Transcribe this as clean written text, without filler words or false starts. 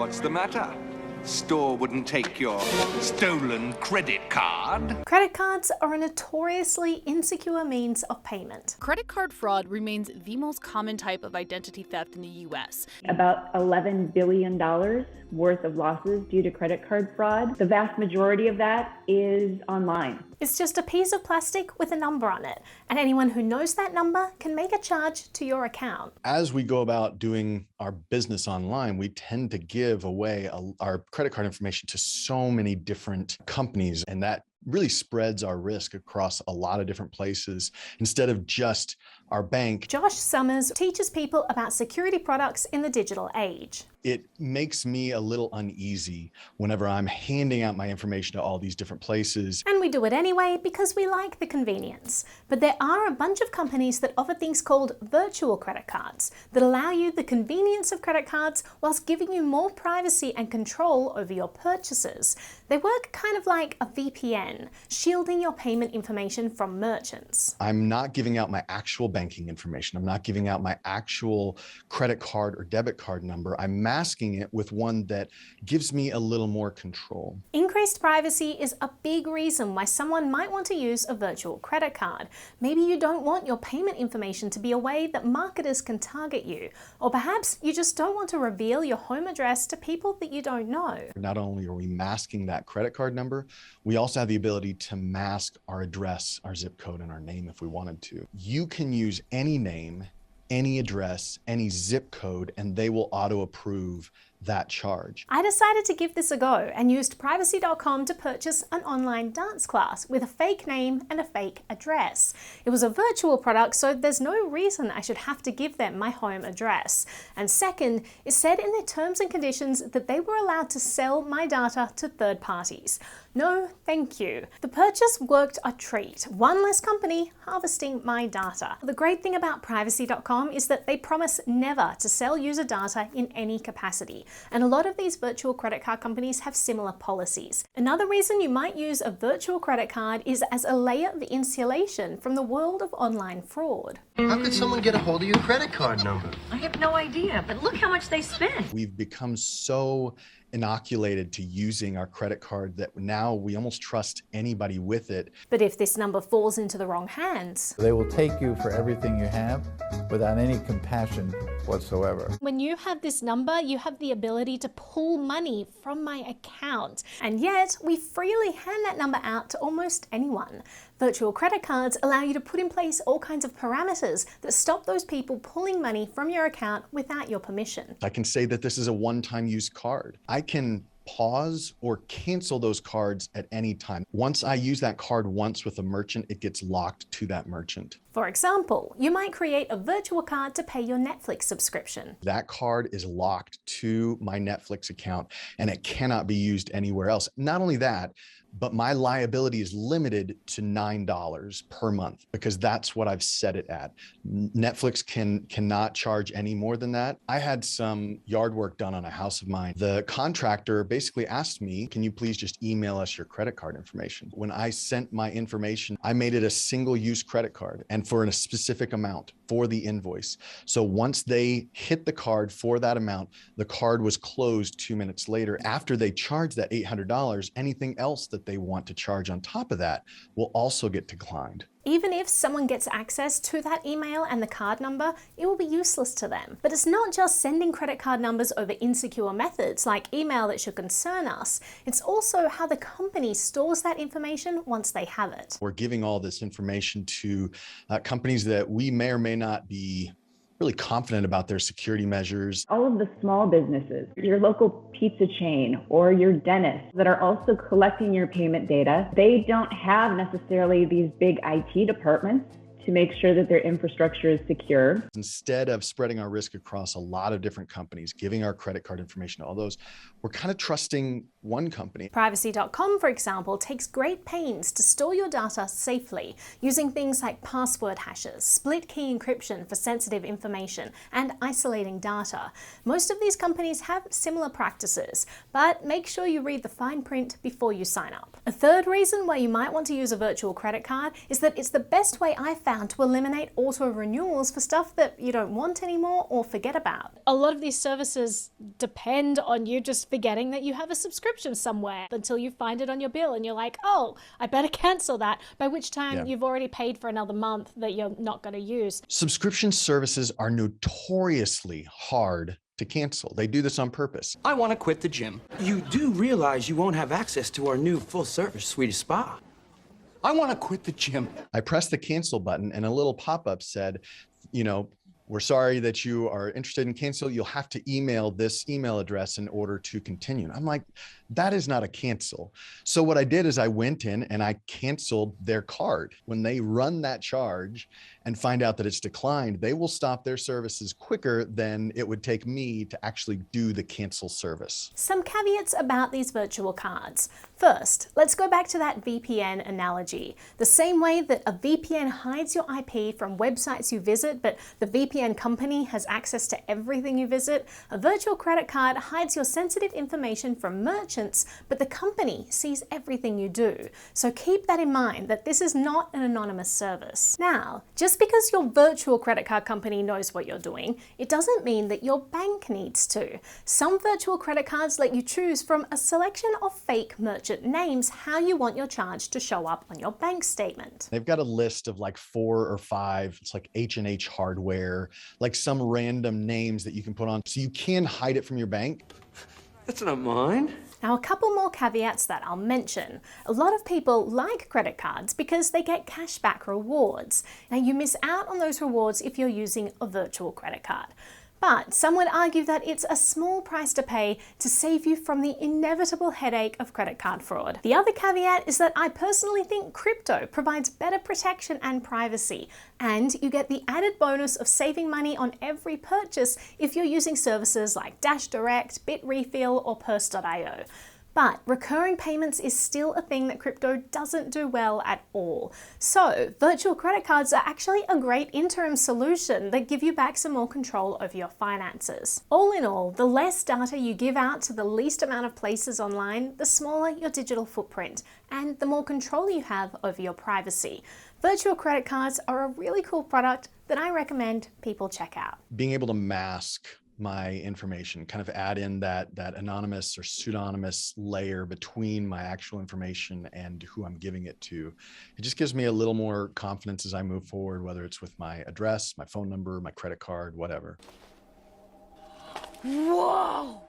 What's the matter? Store wouldn't take your stolen credit card? Credit cards are a notoriously insecure means of payment. Credit card fraud remains the most common type of identity theft in the U.S. About $11 billion worth of losses due to credit card fraud. The vast majority of that is online. It's just a piece of plastic with a number on it, and anyone who knows that number can make a charge to your account. As we go about doing our business online, we tend to give away our credit card information to so many different companies, and that really spreads our risk across a lot of different places instead of just our bank. Josh Summers teaches people about security products in the digital age. It makes me a little uneasy whenever I'm handing out my information to all these different places. And we do it anyway because we like the convenience. But there are a bunch of companies that offer things called virtual credit cards that allow you the convenience of credit cards whilst giving you more privacy and control over your purchases. They work kind of like a VPN, shielding your payment information from merchants. I'm not giving out my actual banking information. I'm not giving out my actual credit card or debit card number. I'm masking it with one that gives me a little more control. Increased privacy is a big reason why someone might want to use a virtual credit card. Maybe you don't want your payment information to be a way that marketers can target you, or perhaps you just don't want to reveal your home address to people that you don't know. Not only are we masking that credit card number, we also have the ability to mask our address, our zip code, and our name if we wanted to. You can use any name, any address, any zip code, and they will auto-approve that charge. I decided to give this a go and used privacy.com to purchase an online dance class with a fake name and a fake address. It was a virtual product, so there's no reason I should have to give them my home address. And second, it said in their terms and conditions that they were allowed to sell my data to third parties. No, thank you. The purchase worked a treat. One less company harvesting my data. The great thing about privacy.com is that they promise never to sell user data in any capacity. And a lot of these virtual credit card companies have similar policies. Another reason you might use a virtual credit card is as a layer of insulation from the world of online fraud. How could someone get a hold of your credit card number? I have no idea, but look how much they spend. We've become so inoculated to using our credit card that now we almost trust anybody with it. But if this number falls into the wrong hands, they will take you for everything you have without any compassion whatsoever. When you have this number, you have the ability to pull money from my account. And yet, we freely hand that number out to almost anyone. Virtual credit cards allow you to put in place all kinds of parameters that stop those people pulling money from your account without your permission. I can say that this is a one-time use card. I can pause or cancel those cards at any time. Once I use that card once with a merchant, it gets locked to that merchant. For example, you might create a virtual card to pay your Netflix subscription. That card is locked to my Netflix account and it cannot be used anywhere else. Not only that, but my liability is limited to $9 per month because that's what I've set it at. Netflix cannot charge any more than that. I had some yard work done on a house of mine. The contractor basically asked me, can you please just email us your credit card information? When I sent my information, I made it a single-use credit card and for a specific amount for the invoice. So once they hit the card for that amount, the card was closed 2 minutes later. After they charged that $800, anything else that they want to charge on top of that will also get declined. Even if someone gets access to that email and the card number, it will be useless to them. But it's not just sending credit card numbers over insecure methods like email that should concern us. It's also how the company stores that information once they have it. We're giving all this information to companies that we may or may not be really confident about their security measures. All of the small businesses, your local pizza chain or your dentist that are also collecting your payment data, they don't have necessarily these big IT departments to make sure that their infrastructure is secure. Instead of spreading our risk across a lot of different companies, giving our credit card information to all those, we're kind of trusting one company. Privacy.com, for example, takes great pains to store your data safely using things like password hashes, split key encryption for sensitive information, and isolating data. Most of these companies have similar practices, but make sure you read the fine print before you sign up. A third reason why you might want to use a virtual credit card is that it's the best way I've found found to eliminate auto renewals for stuff that you don't want anymore or forget about. A lot of these services depend on you just forgetting that you have a subscription somewhere until you find it on your bill and you're like, oh, I better cancel that, by which time you've already paid for another month that you're not going to use. Subscription services are notoriously hard to cancel. They do this on purpose. I want to quit the gym. You do realize you won't have access to our new full-service Swedish spa. I want to quit the gym. I pressed the cancel button and a little pop-up said, you know, we're sorry that you are interested in cancel. You'll have to email this email address in order to continue. And I'm like, that is not a cancel. So what I did is I went in and I canceled their card. When they run that charge and find out that it's declined, they will stop their services quicker than it would take me to actually do the cancel service. Some caveats about these virtual cards. First, let's go back to that VPN analogy. The same way that a VPN hides your IP from websites you visit, but the VPN company has access to everything you visit, a virtual credit card hides your sensitive information from merchants, but the company sees everything you do. So keep that in mind, that this is not an anonymous service. Now, just because your virtual credit card company knows what you're doing, it doesn't mean that your bank needs to. Some virtual credit cards let you choose from a selection of fake merchant names how you want your charge to show up on your bank statement. They've got a list of like 4 or 5, it's like H&H hardware, like some random names that you can put on. So you can hide it from your bank. That's not mine. Now, a couple more caveats that I'll mention. A lot of people like credit cards because they get cashback rewards. Now, you miss out on those rewards if you're using a virtual credit card. But some would argue that it's a small price to pay to save you from the inevitable headache of credit card fraud. The other caveat is that I personally think crypto provides better protection and privacy, and you get the added bonus of saving money on every purchase if you're using services like Dash Direct, Bitrefill, or Purse.io. But recurring payments is still a thing that crypto doesn't do well at all. So virtual credit cards are actually a great interim solution that give you back some more control over your finances. All in all, the less data you give out to the least amount of places online, the smaller your digital footprint and the more control you have over your privacy. Virtual credit cards are a really cool product that I recommend people check out. Being able to mask my information, kind of add in that anonymous or pseudonymous layer between my actual information and who I'm giving it to. It just gives me a little more confidence as I move forward, whether it's with my address, my phone number, my credit card, whatever. Whoa!